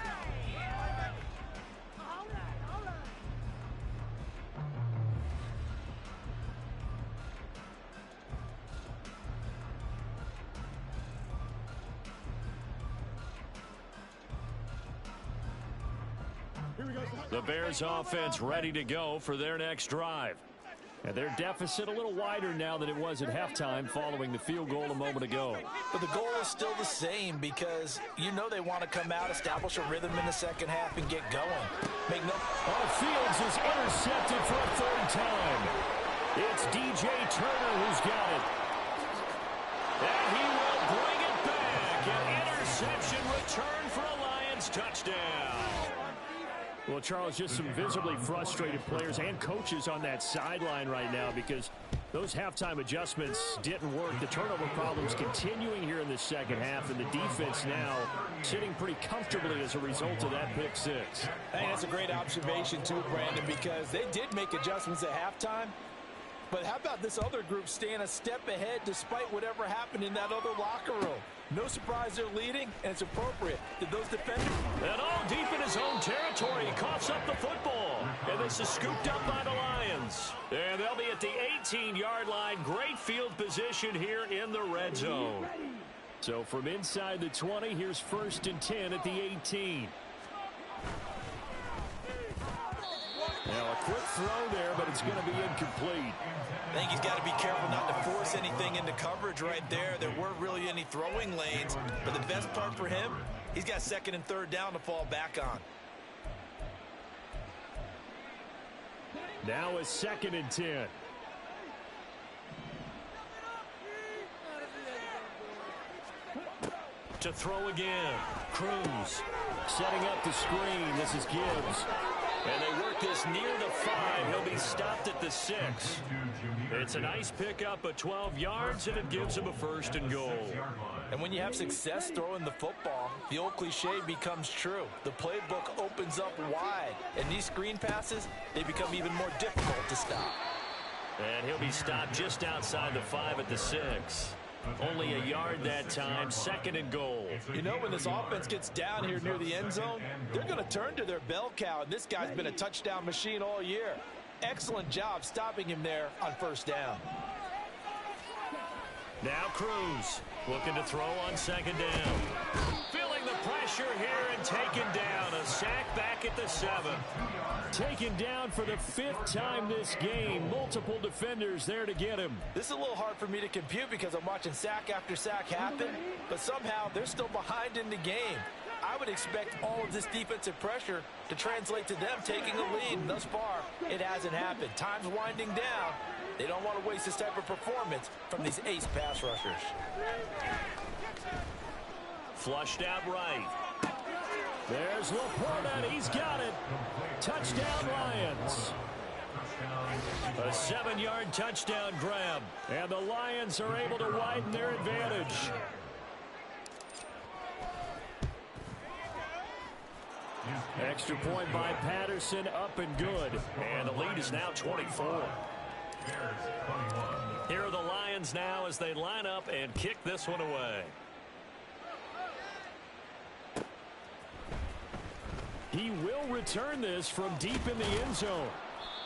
The Bears offense ready to go for their next drive. And their deficit a little wider now than it was at halftime following the field goal a moment ago. But the goal is still the same because you know they want to come out, establish a rhythm in the second half, and get going. Fields is intercepted for a third time. It's DJ Turner who's got it. And he will bring it back. An interception return for a Lions touchdown. Well, Charles, just some visibly frustrated players and coaches on that sideline right now because those halftime adjustments didn't work. The turnover problems continuing here in the second half, and the defense now sitting pretty comfortably as a result of that pick six. Hey, that's a great observation too, Brandon, because they did make adjustments at halftime. But how about this other group staying a step ahead despite whatever happened in that other locker room? No surprise they're leading, and it's appropriate. Did those defenders... And all deep in his own territory, he coughs up the football. And this is scooped up by the Lions. And they'll be at the 18-yard line. Great field position here in the red zone. So from inside the 20, here's 1st and 10 at the 18. Now a quick throw there, but it's going to be incomplete. I think he's got to be careful not to force anything into coverage right there. There weren't really any throwing lanes, but the best part for him, he's got 2nd and 3rd down to fall back on. Now a 2nd and 10. To throw again. Cruz setting up the screen. This is Gibbs. And they work this near the 5. He'll be stopped at the 6. It's a nice pickup of 12 yards, and it gives him a 1st and goal. And when you have success throwing the football, the old cliche becomes true. The playbook opens up wide, and these screen passes, they become even more difficult to stop. And he'll be stopped just outside the 5 at the 6. Only a yard that time, 2nd and goal. You know, when this offense gets down here near the end zone, they're going to turn to their bell cow, and this guy's been a touchdown machine all year. Excellent job stopping him there on 1st down. Now Cruz looking to throw on 2nd down. Feeling the pressure here and taken down. A sack back at the 7. Taken down for the 5th time this game. Multiple defenders there to get him. This is a little hard for me to compute because I'm watching sack after sack happen, but somehow they're still behind in the game. I would expect all of this defensive pressure to translate to them taking a lead. And thus far, it hasn't happened. Time's winding down. They don't want to waste this type of performance from these ace pass rushers. Flushed out right. There's Laporta, and he's got it. Touchdown, Lions. A 7-yard touchdown grab. And the Lions are able to widen their advantage. Extra point by Patterson, up and good. And the lead is now 24. Here are the Lions now as they line up and kick this one away. He will return this from deep in the end zone.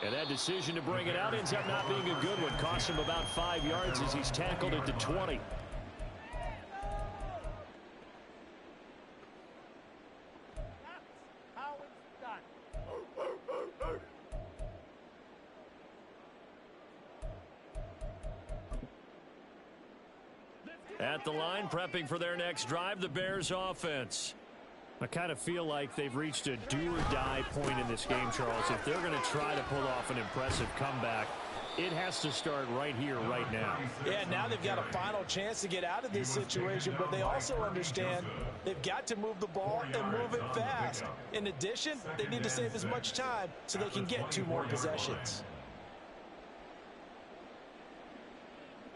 And that decision to bring it out ends up not being a good one. Cost him about 5 yards as he's tackled at the 20. At the line, prepping for their next drive, the Bears offense. I kind of feel like they've reached a do-or-die point in this game, Charles. If they're going to try to pull off an impressive comeback, it has to start right here, right now. Yeah, now they've got a final chance to get out of this situation, but they also understand they've got to move the ball and move it fast. In addition, they need to save as much time so they can get 2 more possessions.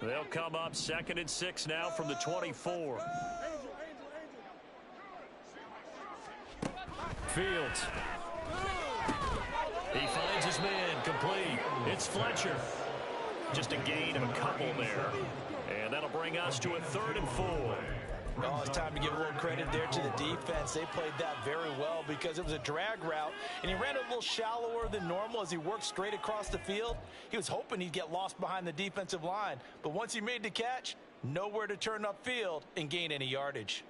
They'll come up 2nd and 6 now from the 24. Fields. He finds his man, complete. It's Fletcher. Just a gain of a couple there. And that'll bring us to a 3rd and 4. Oh, it's time to give a little credit there to the defense. They played that very well because it was a drag route, and he ran a little shallower than normal as he worked straight across the field. He was hoping he'd get lost behind the defensive line, but once he made the catch, nowhere to turn upfield and gain any yardage.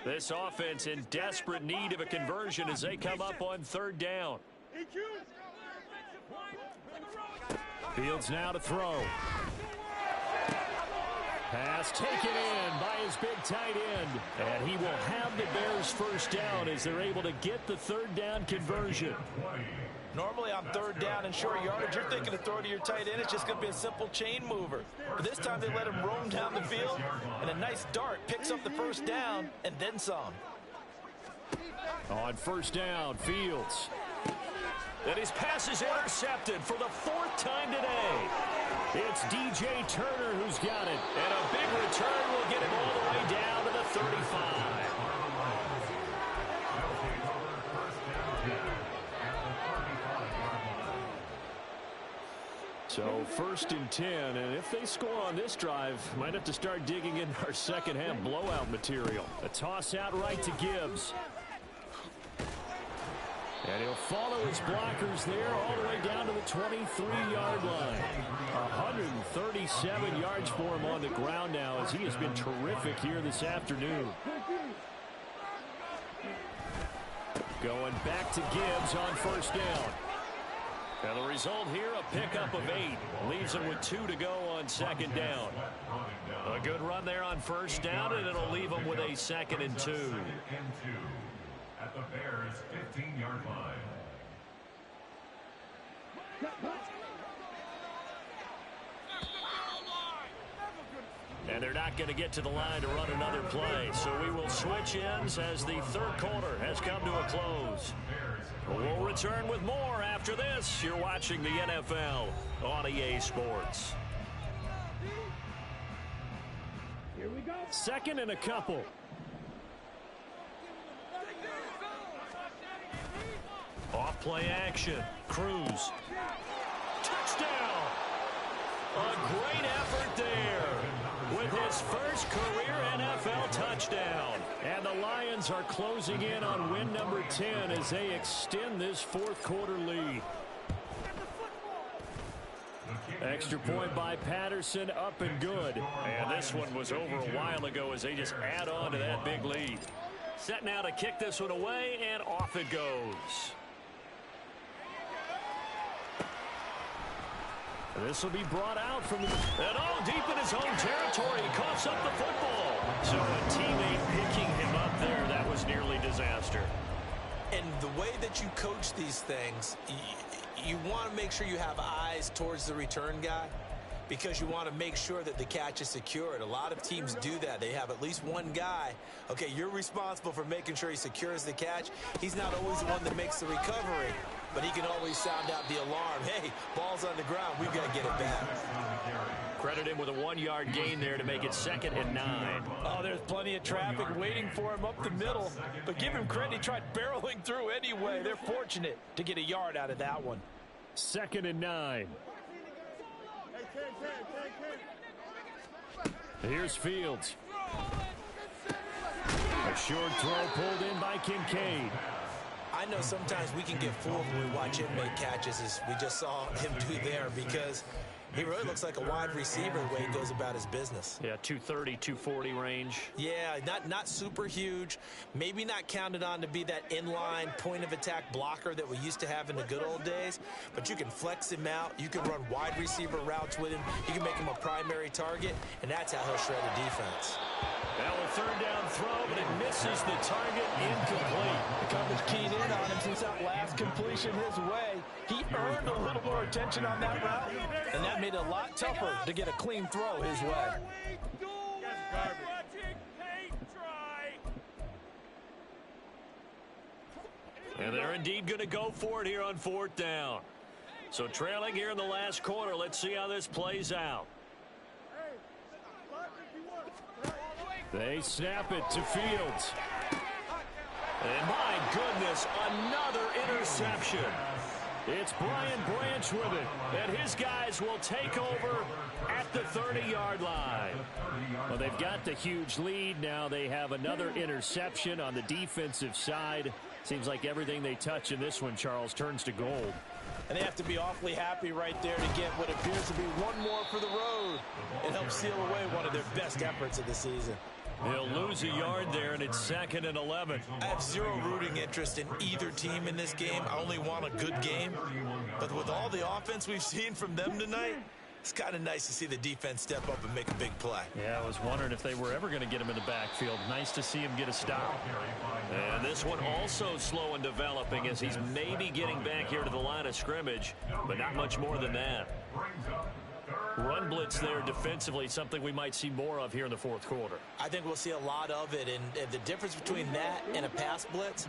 This offense in desperate need of a conversion as they come up on third down. Fields now to throw. Pass taken in by his big tight end. And he will have the Bears first down as they're able to get the third down conversion. Normally on third down and short yardage, you're thinking to throw to your tight end. It's just going to be a simple chain mover. But this time they let him roam down the field, and a nice dart picks up the first down and then some. On first down, Fields. And his pass is intercepted for the fourth time today. It's DJ Turner who's got it. And a big return will get him all the way down to the 35. So first and 10, and if they score on this drive, might have to start digging in our second half blowout material. A toss out right to Gibbs. And he'll follow his blockers there all the way down to the 23-yard line. 137 yards for him on the ground now as he has been terrific here this afternoon. Going back to Gibbs on first down. And the result here, a pickup of 8. Leaves him with 2 to go on second down. A good run there on first down, and it'll leave him with a 2nd and 2. At the Bears' 15-yard line. And they're not going to get to the line to run another play. So we will switch ends as the third quarter has come to a close. We'll return with more after this. You're watching the NFL on EA Sports. Here we go. Second and a couple. Off play action. Cruz. Touchdown. A great effort there with his first career NFL touchdown. And the Lions are closing in on win number 10 as they extend this fourth quarter lead. Extra point by Patterson, up and good. And this one was over a while ago as they just add on to that big lead. Set now to kick this one away, and off it goes. This will be brought out from the... And all deep in his own territory. He coughs up the football. So a teammate picking him up there, that was nearly disaster. And the way that you coach these things, you want to make sure you have eyes towards the return guy because you want to make sure that the catch is secured. A lot of teams do that. They have at least one guy. Okay, you're responsible for making sure he secures the catch. He's not always the one that makes the recovery, but he can always sound out the alarm. Hey, ball's on the ground. We've got to get it back. Credit him with a 1-yard gain there to make it 2nd and 9. Oh, there's plenty of traffic waiting for him up the middle. But give him credit. He tried barreling through anyway. They're fortunate to get a yard out of that one. 2nd and 9. Here's Fields. A short throw pulled in by Kincaid. I know sometimes we can get fooled when we watch him make catches, as we just saw him do there, because he really looks like a wide receiver the way he goes about his business. Yeah, 230, 240 range. Yeah, not super huge. Maybe not counted on to be that inline point-of-attack blocker that we used to have in the good old days, but you can flex him out. You can run wide receiver routes with him. You can make him a primary target, and that's how he'll shred a defense. Now a third down throw, but it misses the target, incomplete. The coverage keyed in on him since that last completion his way. He earned a little more attention on that route, and that made it a lot tougher to get a clean throw his way. And they're indeed going to go for it here on 4th down. So trailing here in the last quarter, let's see how this plays out. They snap it to Fields. And my goodness, another interception. It's Brian Branch with it. And his guys will take over at the 30-yard line. Well, they've got the huge lead. Now they have another interception on the defensive side. Seems like everything they touch in this one, Charles, turns to gold. And they have to be awfully happy right there to get what appears to be one more for the road. It helps seal away one of their best efforts of the season. He'll lose a yard there, and it's 2nd and 11. I have zero rooting interest in either team in this game. I only want a good game. But with all the offense we've seen from them tonight, it's kind of nice to see the defense step up and make a big play. Yeah, I was wondering if they were ever going to get him in the backfield. Nice to see him get a stop. And this one also slow and developing as he's maybe getting back here to the line of scrimmage, but not much more than that. Run blitz there defensively, something we might see more of here in the 4th quarter. I think we'll see a lot of it, and the difference between that and a pass blitz,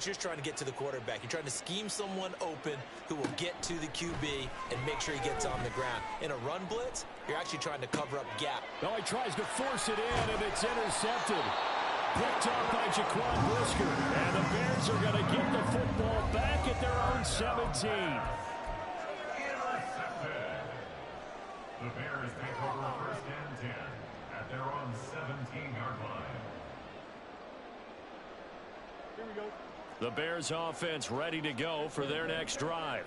you're trying to get to the quarterback. You're trying to scheme someone open who will get to the QB and make sure he gets on the ground. In a run blitz, you're actually trying to cover up gap. No, he tries to force it in, and it's intercepted. Picked off by Jaquan Brisker, and the Bears are going to get the football back at their own 17. The Bears take over 1st and 10 at their own 17-yard line. Here we go. The Bears offense ready to go for their next drive.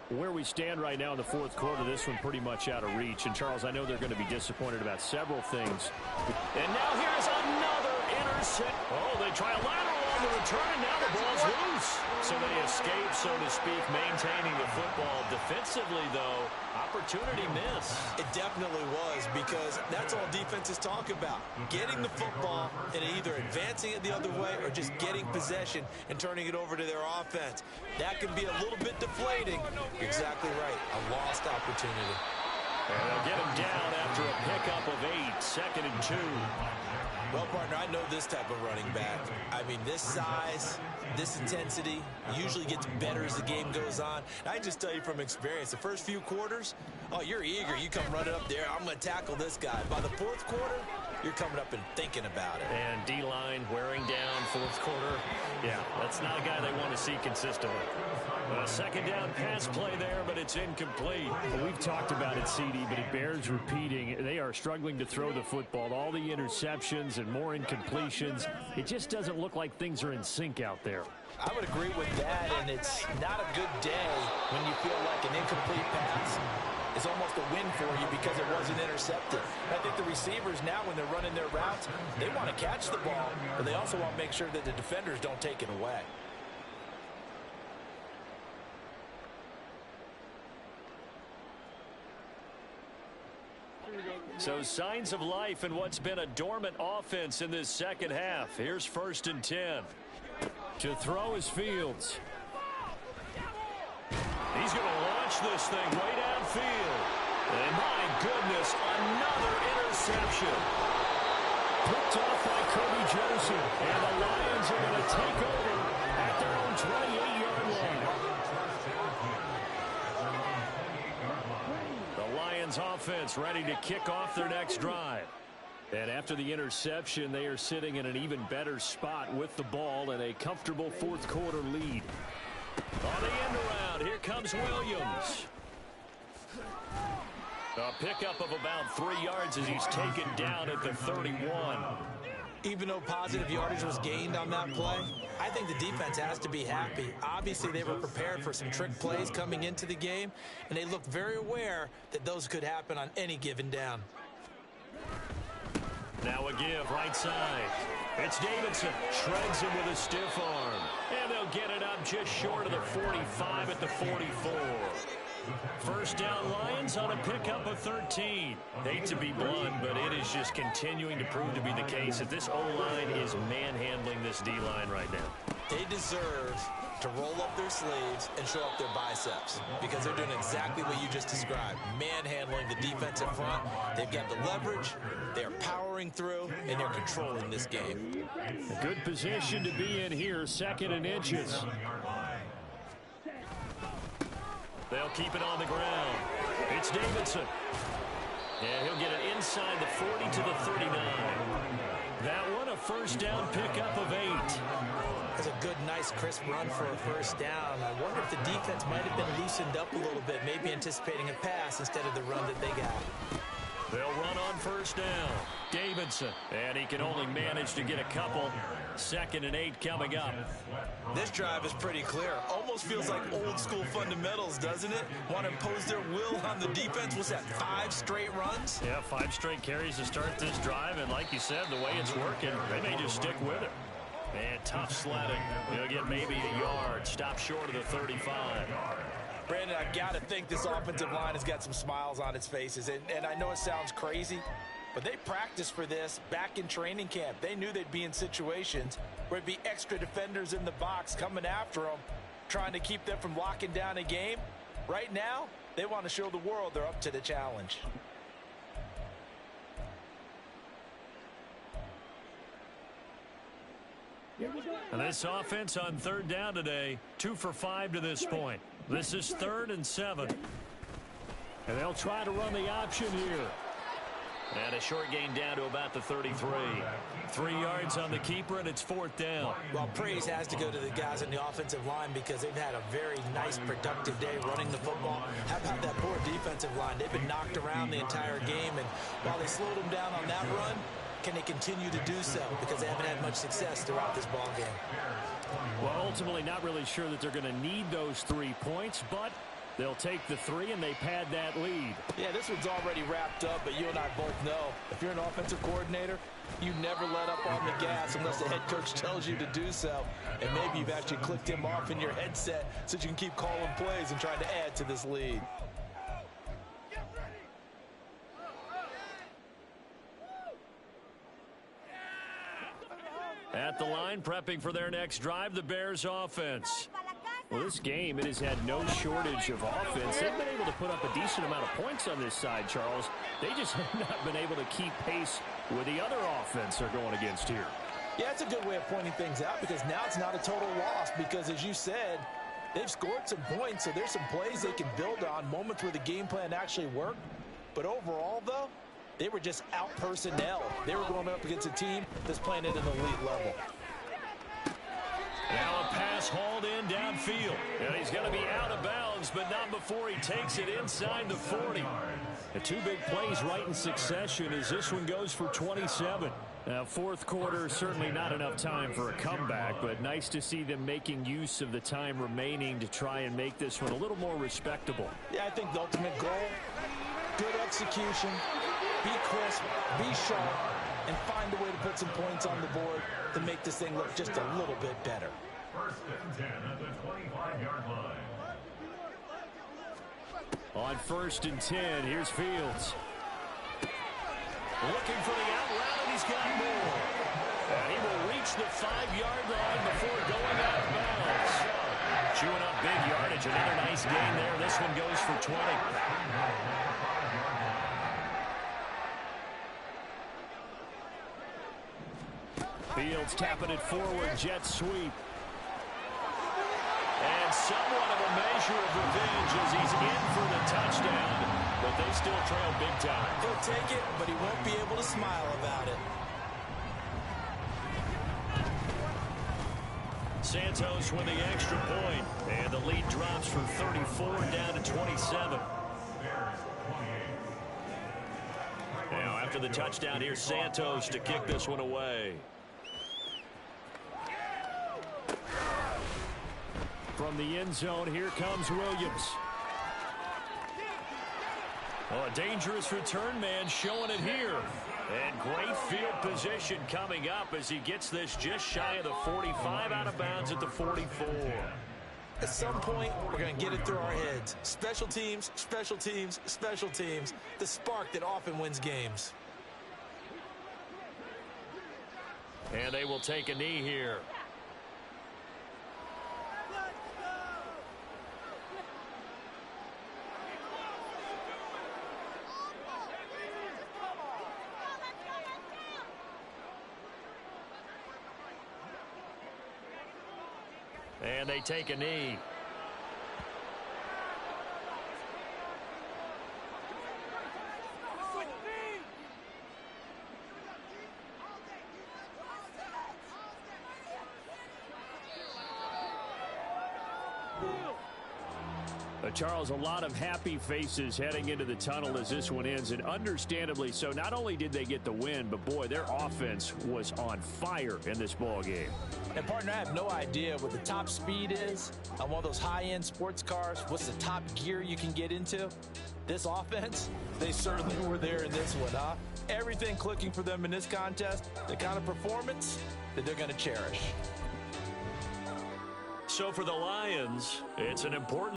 Where we stand right now in the 4th quarter, this one pretty much out of reach. And, Charles, I know they're going to be disappointed about several things. And now here's another intercept. Oh, they try a lateral on the return, and now the ball's loose. So they escape, so to speak, maintaining the football. Defensively, though, opportunity miss. It definitely was, because that's all defenses talk about. Getting the football and either advancing it the other way or just getting possession and turning it over to their offense. That can be a little bit deflating. You're exactly right. A lost opportunity. And they'll get him down after a pickup of 8, 2nd and 2. Well, partner, I know this type of running back. I mean, this size, this intensity usually gets better as the game goes on. And I just tell you from experience, the first few quarters, oh, you're eager. You come running up there. I'm going to tackle this guy. By the 4th quarter, you're coming up and thinking about it. And D-line wearing down 4th quarter. Yeah, that's not a guy they want to see consistently. A 2nd down pass play there, but it's incomplete. Well, we've talked about it, CD, but it bears repeating. They are struggling to throw the football. All the interceptions and more incompletions. It just doesn't look like things are in sync out there. I would agree with that, and it's not a good day when you feel like an incomplete pass is almost a win for you because it wasn't intercepted. I think the receivers now, when they're running their routes, they want to catch the ball, but they also want to make sure that the defenders don't take it away. So signs of life in what's been a dormant offense in this 2nd half. Here's 1st and 10. To throw is Fields. He's going to launch this thing way downfield. And my goodness, another interception. Picked off by Kobe Joseph. And the Lions are going to take over at their own 28-yard line. The Lions offense ready to kick off their next drive. And after the interception, they are sitting in an even better spot with the ball and a comfortable 4th quarter lead. On the end around, here comes Williams. A pickup of about 3 yards as he's taken down at the 31. Even though positive yardage was gained on that play, I think the defense has to be happy. Obviously, they were prepared for some trick plays coming into the game, and they looked very aware that those could happen on any given down. Now a give, right side. It's Davidson. Shreds him with a stiff arm. And they'll get it up just short of the 45 at the 44. 1st down Lions on a pickup of 13. Hate to be blunt, but it is just continuing to prove to be the case that this O-line is manhandling this D-line right now. They deserve to roll up their sleeves and show up their biceps because they're doing exactly what you just described. Manhandling the defensive front. They've got the leverage. They're powering through, and they're controlling this game. A good position to be in here, 2nd and inches. They'll keep it on the ground. It's Davidson. And he'll get it inside the 40 to the 39. That one, a 1st down pickup of 8. That's a good, nice, crisp run for a 1st down. I wonder if the defense might have been loosened up a little bit, maybe anticipating a pass instead of the run that they got. They'll run on first down. Davidson. And he can only manage to get a couple. 2nd and 8 coming up. This drive is pretty clear. Almost feels like old school fundamentals, doesn't it? Want to impose their will on the defense. What's that, 5 straight runs? Yeah, 5 straight carries to start this drive. And like you said, the way it's working, they may just stick with it. And tough sledding. He'll get maybe a yard. Stop short of the 35. Brandon, I've got to think this offensive line has got some smiles on its faces. And I know it sounds crazy, but they practiced for this back in training camp. They knew they'd be in situations where it'd be extra defenders in the box coming after them, trying to keep them from locking down a game. Right now, they want to show the world they're up to the challenge. And this offense on 3rd down today, 2 for 5 to this point. This is 3rd and 7. And they'll try to run the option here. And a short gain down to about the 33. 3 yards on the keeper, and it's 4th down. Well, praise has to go to the guys in the offensive line because they've had a very nice, productive day running the football. How about that poor defensive line? They've been knocked around the entire game, and while they slowed them down on that run, can they continue to do so? Because they haven't had much success throughout this ball game. Well, ultimately, not really sure that they're going to need those 3 points, but they'll take the 3 and they pad that lead. Yeah, this one's already wrapped up, but you and I both know if you're an offensive coordinator, you never let up on the gas unless the head coach tells you to do so. And maybe you've actually clicked him off in your headset so you can keep calling plays and trying to add to this lead. At the line, prepping for their next drive, the Bears offense. Well, this game, it has had no shortage of offense. They've been able to put up a decent amount of points on this side, Charles. They just have not been able to keep pace with the other offense they're going against here. Yeah, it's a good way of pointing things out because now it's not a total loss because, as you said, they've scored some points, so there's some plays they can build on, moments where the game plan actually worked. But overall, though, they were just out-personnel. They were going up against a team that's playing at an elite level. Now a pass hauled in downfield. And he's going to be out of bounds, but not before he takes it inside the 40. The 2 big plays right in succession as this one goes for 27. Now, 4th quarter, certainly not enough time for a comeback, but nice to see them making use of the time remaining to try and make this one a little more respectable. Yeah, I think the ultimate goal, good execution, be crisp, be sharp, and find a way to put some points on the board to make this thing look just a little bit better. 1st and 10 at the 25-yard line. On 1st and 10, here's Fields. Looking for the out route, and he's got more. And he will reach the 5-yard line before going out of bounds. Chewing up big yardage. Another nice gain there. This one goes for 20. Fields tapping it forward, jet sweep. And somewhat of a measure of revenge as he's in for the touchdown, but they still trail big time. He'll take it, but he won't be able to smile about it. Santos with the extra point, and the lead drops from 34 down to 27. Now after the touchdown, here's Santos to kick this one away. From the end zone, here comes Williams. Well, a dangerous return man showing it here. And great field position coming up as he gets this just shy of the 45, out of bounds at the 44. At some point, we're going to get it through our heads. Special teams, special teams, special teams. The spark that often wins games. And they will take a knee here. And they take a knee. Charles, a lot of happy faces heading into the tunnel as this one ends, and understandably so. Not only did they get the win, but, boy, their offense was on fire in this ball game. And, partner, I have no idea what the top speed is on one of those high-end sports cars. What's the top gear you can get into? This offense, they certainly were there in this one, huh? Everything clicking for them in this contest, the kind of performance that they're going to cherish. So for the Lions, it's an important